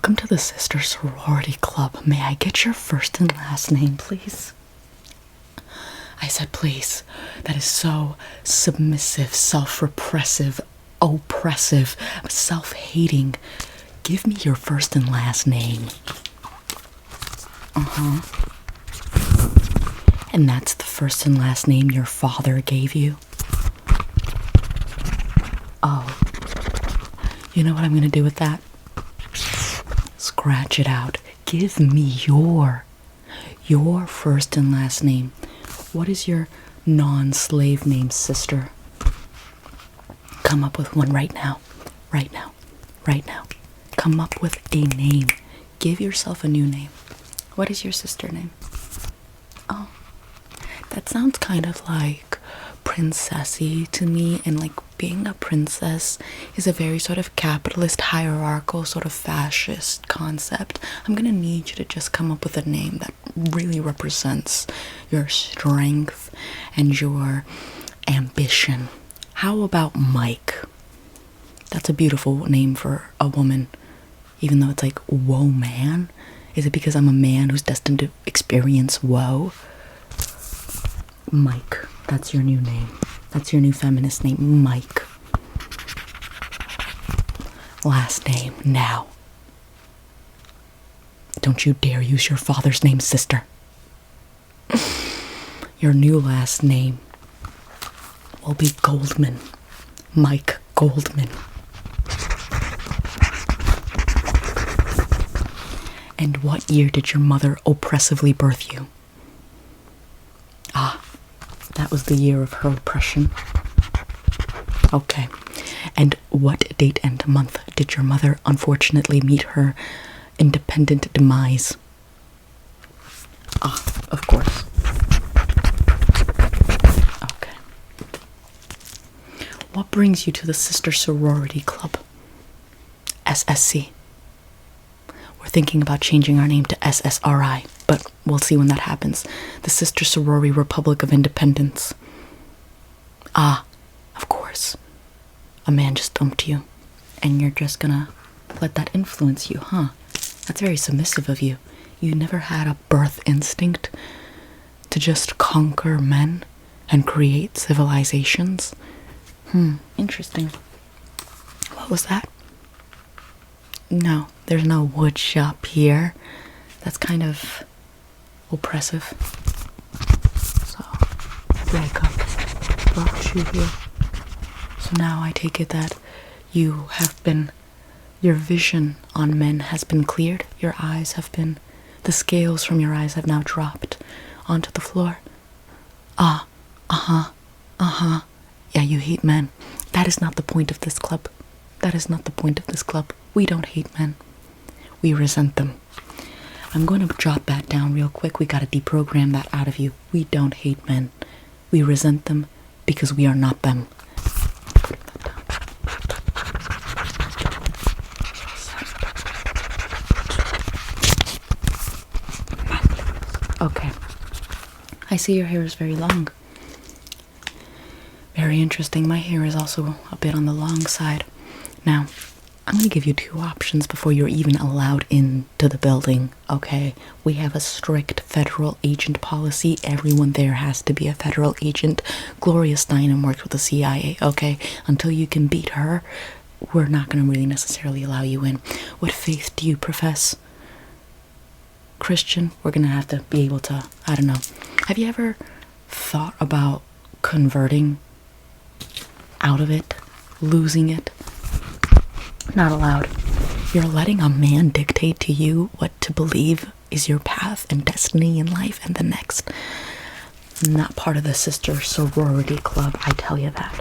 Welcome to the Sister Sorority Club. May I get your first and last name, please? I said please. That is so submissive, self-repressive, oppressive, self-hating. Give me your first and last name. And that's the first and last name your father gave you? Oh. You know what I'm gonna do with that? Scratch it out. Give me your first and last name. What is your non-slave name, sister? Come up with one right now. Right now. Right now. Come up with a name. Give yourself a new name. What is your sister name? Oh, that sounds kind of like princessy to me, and like being a princess is a very sort of capitalist, hierarchical, sort of fascist concept. I'm gonna need you to just come up with a name that really represents your strength and your ambition. How about Mike? That's a beautiful name for a woman, even though it's like, whoa, man. Is it because I'm a man who's destined to experience woe? Mike. That's your new name. That's your new feminist name, Mike. Last name, now. Don't you dare use your father's name, sister. Your new last name will be Goldman. Mike Goldman. And what year did your mother oppressively birth you? Ah, that was the year of her oppression. Okay. And what date and month did your mother unfortunately meet her independent demise? Ah, of course. Okay. What brings you to the Sister Sorority Club? SSC. We're thinking about changing our name to SSRI, but we'll see when that happens. The Sister Sorority Republic of Independence. Ah, of course. A man just dumped you, and you're just gonna let that influence you, huh? That's very submissive of you. You never had a birth instinct to just conquer men and create civilizations? Interesting. What was that? No, there's no wood shop here. That's kind of oppressive. So, like I brought you here. So now I take it that you have been, your vision on men has been cleared. Your eyes have been, the scales from your eyes have now dropped onto the floor. Yeah, you hate men. That is not the point of this club. That is not the point of this club. We don't hate men. We resent them. I'm going to jot that down real quick. We gotta deprogram that out of you. We don't hate men. We resent them because we are not them. Okay. I see your hair is very long. Very interesting. My hair is also a bit on the long side. Now, I'm going to give you two options before you're even allowed into the building, okay? We have a strict federal agent policy. Everyone there has to be a federal agent. Gloria Steinem worked with the CIA, okay? Until you can beat her, we're not going to really necessarily allow you in. What faith do you profess? Christian? We're going to have to be able to, I don't know. Have you ever thought about converting out of it? Losing it? Not allowed. You're letting a man dictate to you what to believe is your path and destiny in life and the next. Not part of the Sister Sorority Club, I tell you that.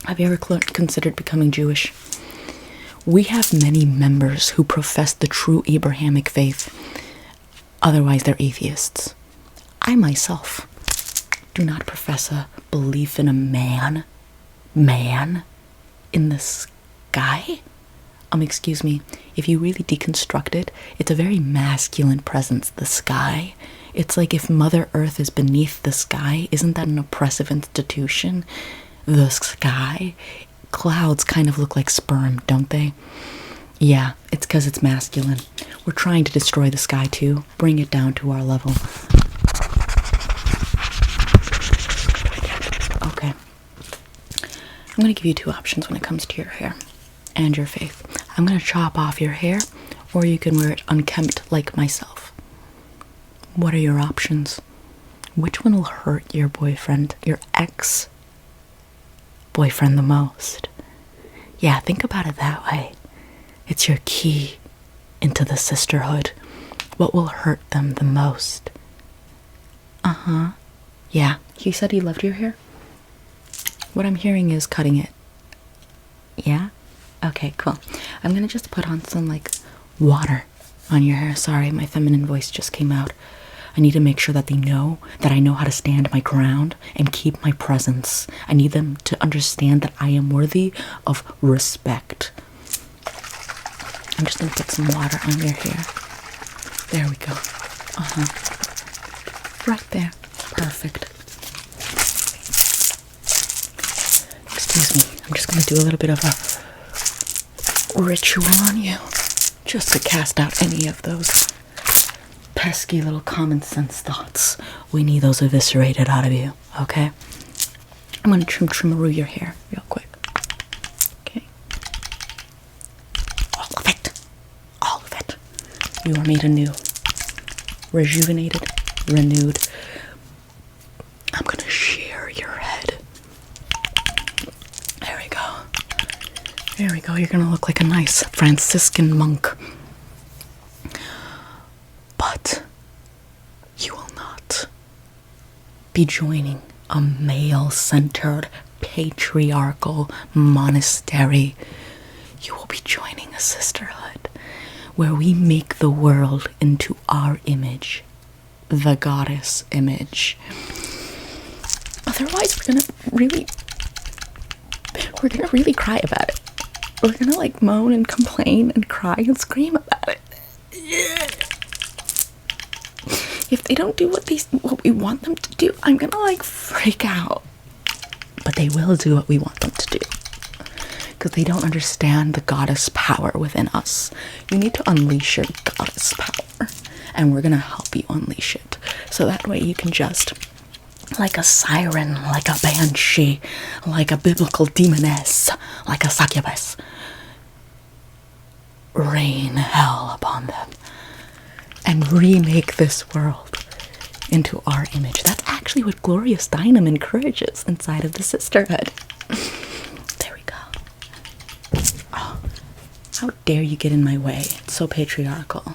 Have you ever considered becoming Jewish? We have many members who profess the true Abrahamic faith. Otherwise, they're atheists. I myself do not profess a belief in a man in the sky. Excuse me, if you really deconstruct it, it's a very masculine presence, the sky. It's like if Mother Earth is beneath the sky, isn't that an oppressive institution? The sky clouds kind of look like sperm, don't they? Yeah, it's because it's masculine. We're trying to destroy the sky too, bring it down to our level. Okay. I'm going to give you two options when it comes to your hair and your faith. I'm going to chop off your hair, or you can wear it unkempt like myself. What are your options? Which one will hurt your boyfriend, your ex-boyfriend the most? Yeah, think about it that way. It's your key into the sisterhood. What will hurt them the most? Uh-huh. Yeah, he said he loved your hair? What I'm hearing is cutting it. Yeah? Okay, cool. I'm gonna just put on some, like, water on your hair. Sorry, my feminine voice just came out. I need to make sure that they know that I know how to stand my ground and keep my presence. I need them to understand that I am worthy of respect. I'm just gonna put some water on your hair. There we go. Right there. Perfect. Excuse me. I'm just gonna do a little bit of a ritual on you, just to cast out any of those pesky little common sense thoughts. We need those eviscerated out of you, okay? I'm gonna trim-trimmeroo your hair real quick. Okay. All of it. All of it. You are made anew. Rejuvenated. Renewed. I'm gonna shear your head. There we go. There we go. You're gonna look like a nice Franciscan monk. But you will not be joining a male-centered, patriarchal monastery. You will be joining a sisterhood where we make the world into our image, the goddess image. Otherwise, we're gonna really cry about it. We're gonna, like, moan and complain and cry and scream about it. If they don't do what we want them to do, I'm gonna, like, freak out. But they will do what we want them to do, because they don't understand the goddess power within us. You need to unleash your goddess power, and we're gonna help you unleash it. So that way you can just, like a siren, like a banshee, like a biblical demoness, like a succubus, rain hell upon them and remake this world into our image. That's actually what Glorious Dynam encourages inside of the sisterhood. There we go. Oh, how dare you get in my way? It's so patriarchal.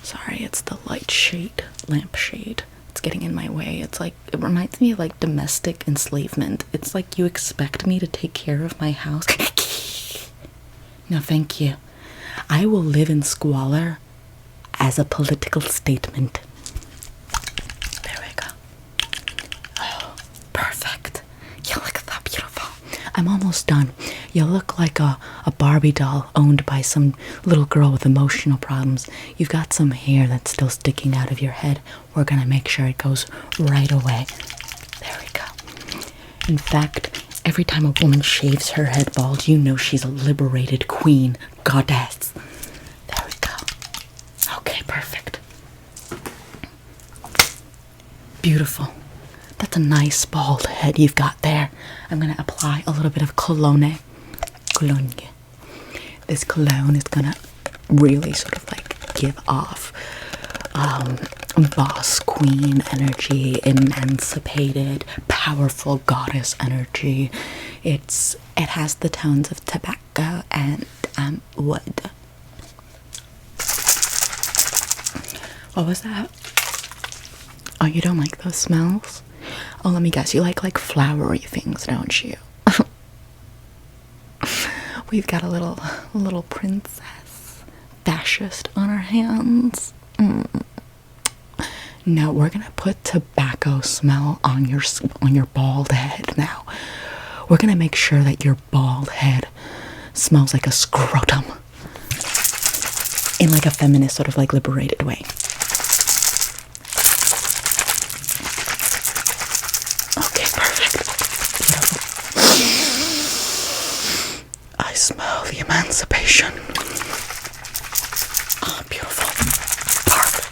Sorry, it's the lamp shade. It's getting in my way. It's like, it reminds me of, like, domestic enslavement. It's like you expect me to take care of my house. No, thank you. I will live in squalor as a political statement. There we go. Oh, perfect. You look that beautiful. I'm almost done. You look like a Barbie doll owned by some little girl with emotional problems. You've got some hair that's still sticking out of your head. We're gonna make sure it goes right away. There we go. In fact, every time a woman shaves her head bald, you know she's a liberated queen, goddess. There we go. Okay, perfect. Beautiful. That's a nice bald head you've got there. I'm gonna apply a little bit of cologne. This cologne is gonna really sort of, like, give off boss queen energy, emancipated, powerful goddess energy. It has the tones of tobacco and wood. What was that? Oh, you don't like those smells? Oh, let me guess, you like flowery things, don't you? We've got a little princess fascist on our hands. No, we're gonna put tobacco smell on your bald head now. We're gonna make sure that your bald head smells like a scrotum in, like, a feminist sort of, like, liberated way. Okay, perfect. Beautiful. anticipation. Oh, beautiful. Perfect.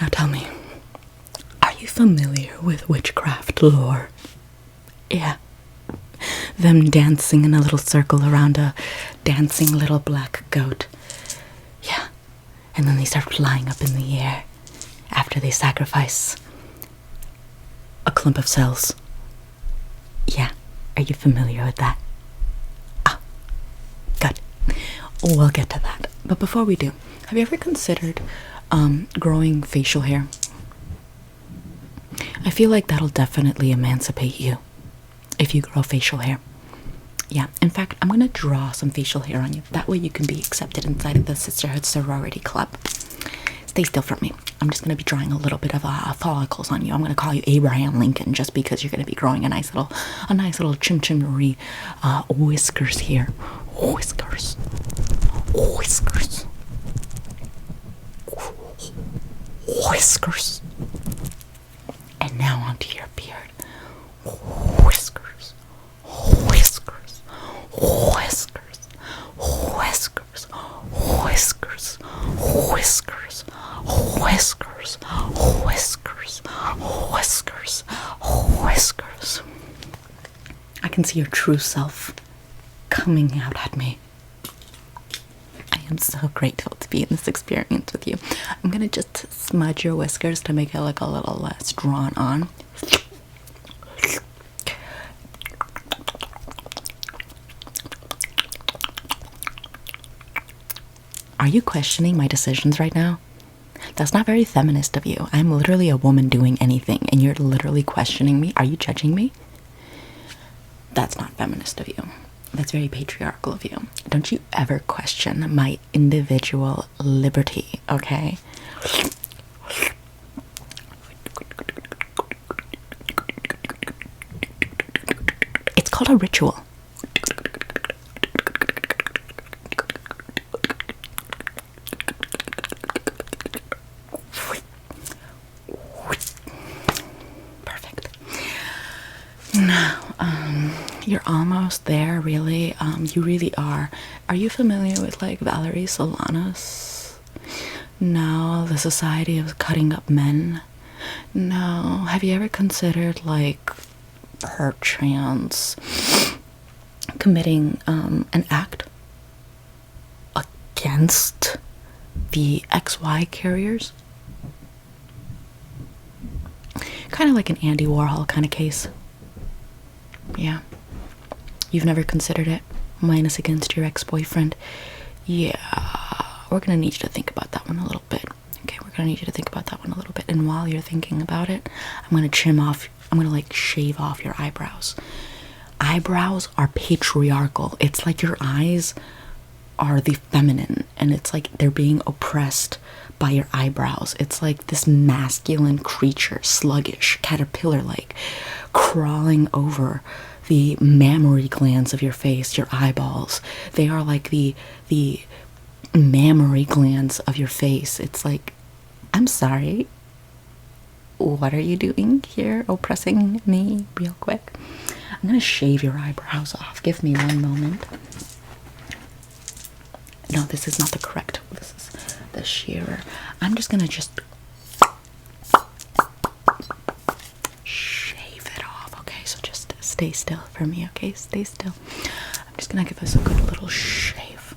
Now tell me, are you familiar with witchcraft lore? Yeah. Them dancing in a little circle around a dancing little black goat. Yeah. And then they start flying up in the air after they sacrifice a clump of cells. Yeah. Are you familiar with that? Ah. Good. We'll get to that. But before we do, have you ever considered growing facial hair? I feel like that'll definitely emancipate you if you grow facial hair. Yeah, in fact, I'm gonna draw some facial hair on you. That way you can be accepted inside of the Sisterhood Sorority Club. Stay still from me. I'm just gonna be drawing a little bit of follicles on you. I'm gonna call you Abraham Lincoln just because you're gonna be growing a nice little chim-chim-marie whiskers here. Whiskers. Whiskers. Whiskers. And now onto your beard. Whiskers. Whiskers. Whiskers. Whiskers. Whiskers. Whiskers. Whiskers. Whiskers. Whiskers. Whiskers. I can see your true self coming out at me. I am so grateful to be in this experience with you. I'm gonna just smudge your whiskers to make it look a little less drawn on. Are you questioning my decisions right now? That's not very feminist of you. I'm literally a woman doing anything, and you're literally questioning me. Are you judging me? That's not feminist of you. That's very patriarchal of you. Don't you ever question my individual liberty, okay? It's called a ritual. Perfect. Now, you're almost there, really. You really are. Are you familiar with, like, Valerie Solanas? No, the Society of Cutting Up Men? No. Have you ever considered, like, perchance committing an act against the XY carriers? Kind of like an Andy Warhol kind of case. Yeah. You've never considered it? Minus against your ex-boyfriend? Yeah. We're gonna need you to think about that one a little bit. Okay, we're gonna need you to think about that one a little bit. And while you're thinking about it, I'm gonna like shave off your eyebrows. Eyebrows are patriarchal. It's like your eyes are the feminine, and it's like they're being oppressed by your eyebrows. It's like this masculine creature, sluggish, caterpillar-like, crawling over the mammary glands of your face, your eyeballs. They are like the mammary glands of your face. It's like, I'm sorry, what are you doing here, oppressing me real quick? I'm gonna shave your eyebrows off. Give me one moment. No, this is not the correct. This is the shearer. I'm just gonna shave it off. Okay, so just stay still for me. Okay, stay still. I'm just gonna give this a good little shave.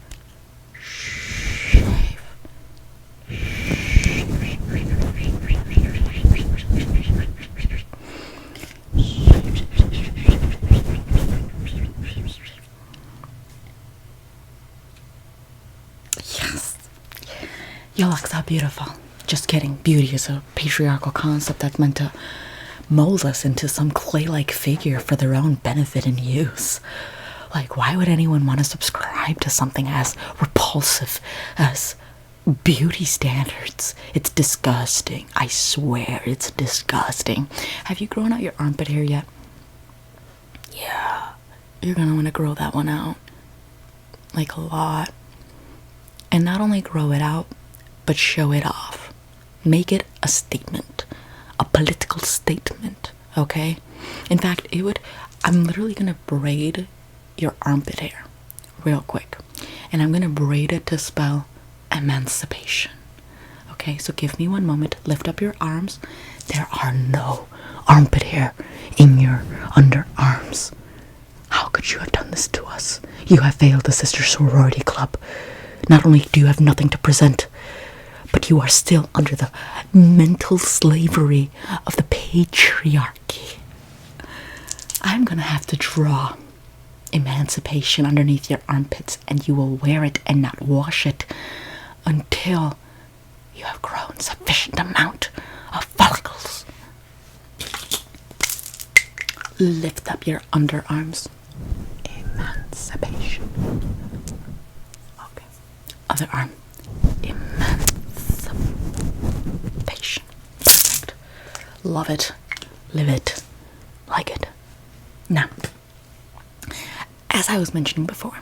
Shave. Yes. You look so beautiful. Just kidding. Beauty is a patriarchal concept that's meant to mold us into some clay-like figure for their own benefit and use. Like, why would anyone want to subscribe to something as repulsive as beauty standards? It's disgusting. I swear, it's disgusting. Have you grown out your armpit hair yet? Yeah. You're gonna want to grow that one out. Like, a lot. And not only grow it out, but show it off. Make it a statement. A political statement, okay? In fact, I'm literally gonna braid your armpit hair real quick, and I'm gonna braid it to spell emancipation. Okay, so give me one moment. Lift up your arms. There are no armpit hair in your underarms. How could you have done this to us? You have failed the sister sorority club. Not only do you have nothing to present, but you are still under the mental slavery of the patriarchy. I'm gonna have to draw emancipation underneath your armpits, and you will wear it and not wash it until you have grown sufficient amount of follicles. Lift up your underarms. Emancipation. Okay. Other arm. Emancipation. Perfect. Love it. Live it. Like it. Now, as I was mentioning before,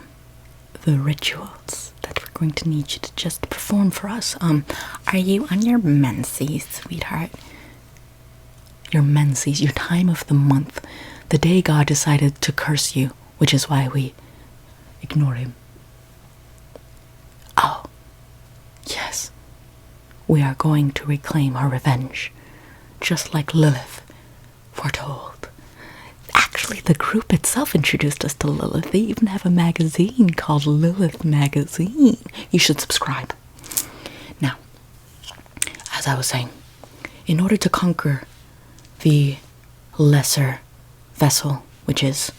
the rituals that we're going to need you to just perform for us. Are you on your menses, sweetheart? Your menses, your time of the month, the day God decided to curse you, which is why we ignore him. Oh, yes. We are going to reclaim our revenge, just like Lilith foretold. Actually, the group itself introduced us to Lilith. They even have a magazine called Lilith Magazine. You should subscribe. Now, as I was saying, in order to conquer the lesser vessel, which is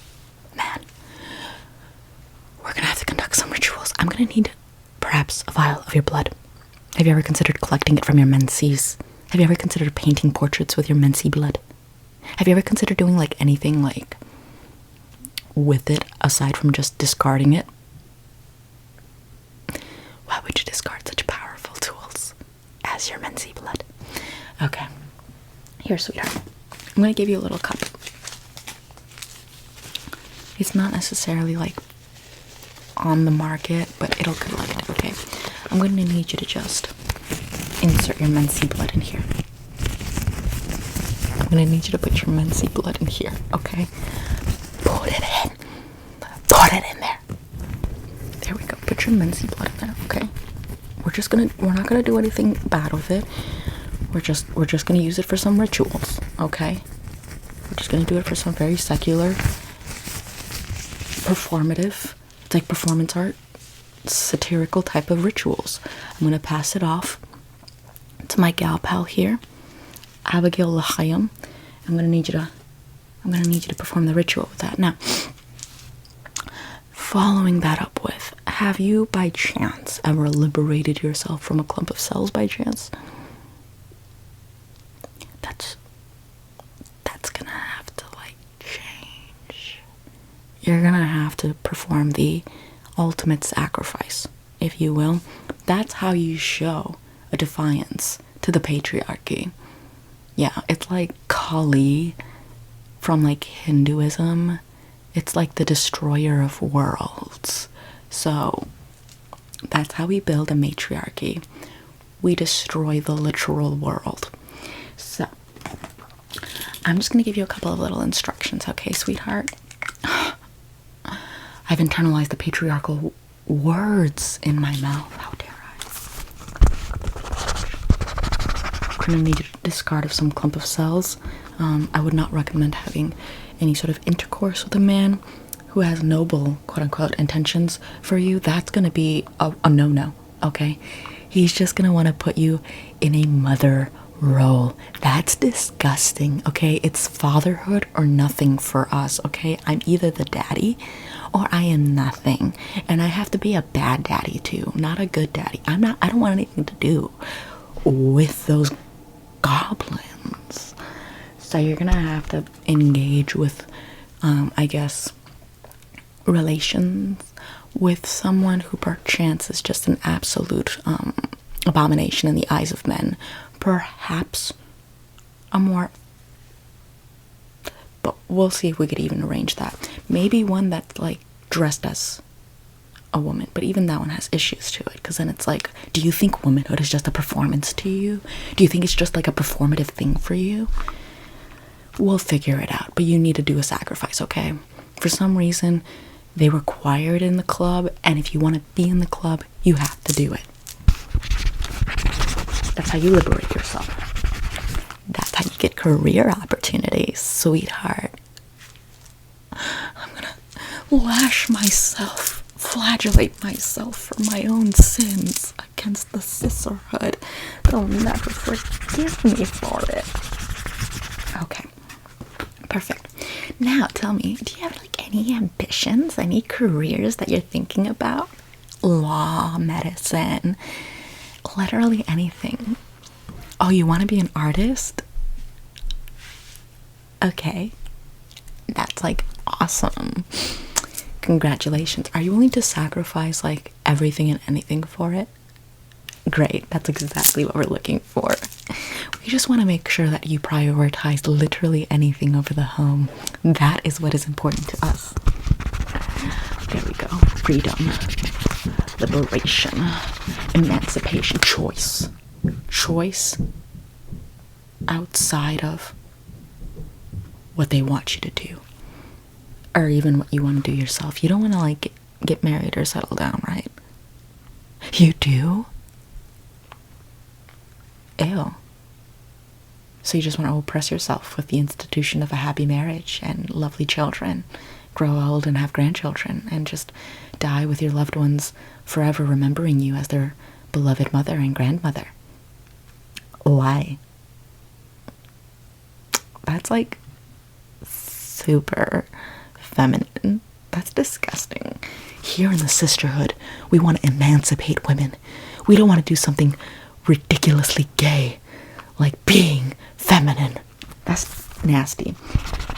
man, we're gonna have to conduct some rituals. I'm gonna need perhaps a vial of your blood. Have you ever considered collecting it from your menses? Have you ever considered painting portraits with your menses blood? Have you ever considered doing like anything like with it aside from just discarding it? Why would you discard such powerful tools as your menses blood? Okay, here, sweetheart. I'm gonna give you a little cup. It's not necessarily like on the market, but it'll collect, okay? I'm gonna need you to just insert your menses blood in here. I'm gonna need you to put your menses blood in here, okay? Put it in. Put it in there. There we go. Put your menses blood in there, okay? We're not gonna do anything bad with it. We're just gonna use it for some rituals, okay? We're just gonna do it for some very secular, performative, it's like performance art, satirical type of rituals. I'm gonna pass it off to my gal pal here, Abigail L'Chaim. I'm gonna need you to perform the ritual with that. Now, following that up with, have you by chance ever liberated yourself from a clump of cells by chance? That's gonna have to like change. You're gonna have to perform the ultimate sacrifice, if you will. That's how you show a defiance to the patriarchy. Yeah, it's like Kali from like Hinduism. It's like the destroyer of worlds. So that's how we build a matriarchy. We destroy the literal world. So I'm just gonna give you a couple of little instructions, okay, sweetheart? I've internalized the patriarchal words in my mouth. How dare I? I'm gonna need you to discard of some clump of cells. I would not recommend having any sort of intercourse with a man who has noble, quote-unquote, intentions for you. That's gonna be a no-no, okay? He's just gonna want to put you in a mother role. That's disgusting, okay? It's fatherhood or nothing for us, okay? I'm either the daddy or I am nothing. And I have to be a bad daddy too, not a good daddy. I don't want anything to do with those goblins. So you're gonna have to engage with, I guess, relations with someone who perchance is just an absolute abomination in the eyes of men. Perhaps a more, but we'll see if we could even arrange that. Maybe one that's like dressed as a woman, but even that one has issues to it, because then it's like, do you think womanhood is just a performance to you? Do you think it's just like a performative thing for you? We'll figure it out, but you need to do a sacrifice, okay? For some reason, they require it in the club, and if you want to be in the club, you have to do it. That's how you liberate yourself. That's how you get career opportunities, sweetheart. I'm gonna lash myself, flagellate myself for my own sins against the sisterhood. They'll never forgive me for it. Okay, perfect. Now tell me, do you have like any ambitions, any careers that you're thinking about? Law, medicine, literally anything. Oh, you want to be an artist? Okay, that's like awesome. Congratulations. Are you willing to sacrifice like everything and anything for it? Great, that's exactly what we're looking for. We just want to make sure that you prioritize literally anything over the home. That is what is important to us. There we go. Freedom, liberation, emancipation, choice. Choice outside of what they want you to do, or even what you want to do yourself. You don't want to like get married or settle down, right? You do? Ew. So you just want to oppress yourself with the institution of a happy marriage and lovely children, grow old and have grandchildren, and just die with your loved ones forever remembering you as their beloved mother and grandmother. Why? That's like super feminine. That's disgusting. Here in the sisterhood, we want to emancipate women. We don't want to do something ridiculously gay, like being feminine. That's nasty.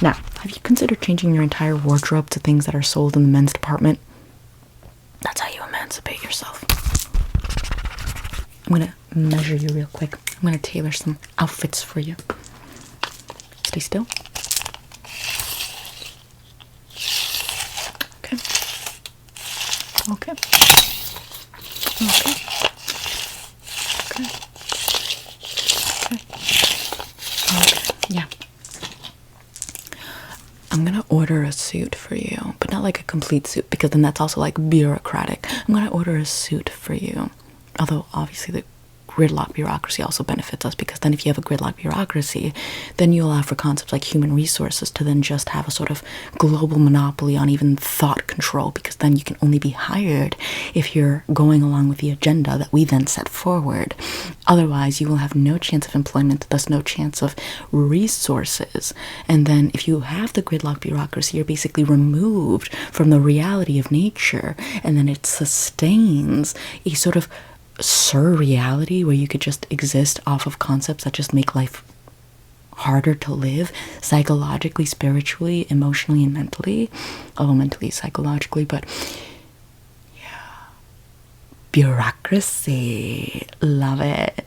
Now, have you considered changing your entire wardrobe to things that are sold in the men's department? That's how you emancipate yourself. I'm gonna measure you real quick. I'm gonna tailor some outfits for you. Stay still. Okay. Okay. Okay. Okay. Okay. Okay. Yeah. I'm gonna order a suit for you, but not like a complete suit, because then that's also like bureaucratic. I'm gonna order a suit for you. Although obviously the gridlock bureaucracy also benefits us, because then if you have a gridlock bureaucracy, then you allow for concepts like human resources to then just have a sort of global monopoly on even thought control, because then you can only be hired if you're going along with the agenda that we then set forward. Otherwise, you will have no chance of employment, thus no chance of resources. And then if you have the gridlock bureaucracy, you're basically removed from the reality of nature, and then it sustains a sort of surreality where you could just exist off of concepts that just make life harder to live, psychologically, spiritually, emotionally, and mentally. Oh, mentally, psychologically, but yeah. Bureaucracy. Love it.